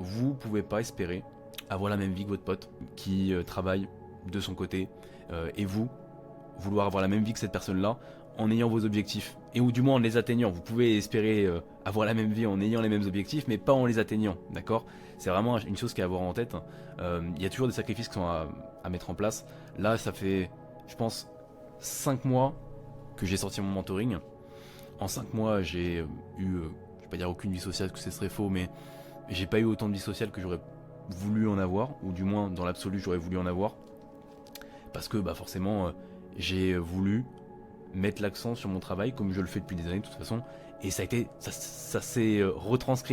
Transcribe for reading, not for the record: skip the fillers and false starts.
vous pouvez pas espérer avoir la même vie que votre pote qui travaille de son côté et vous vouloir avoir la même vie que cette personne-là en ayant vos objectifs et ou du moins en les atteignant. Vous pouvez espérer avoir la même vie en ayant les mêmes objectifs mais pas en les atteignant, d'accord? C'est vraiment une chose qu'il y a à avoir en tête. Il y a toujours des sacrifices qui sont à mettre en place. Là ça fait je pense 5 mois que j'ai sorti mon mentoring. En 5 mois j'ai eu, je vais pas dire aucune vie sociale que ce serait faux, mais j'ai pas eu autant de vie sociale que j'aurais voulu en avoir, ou du moins dans l'absolu j'aurais voulu en avoir, parce que bah forcément j'ai voulu mettre l'accent sur mon travail comme je le fais depuis des années de toute façon, et ça s'est retranscrit.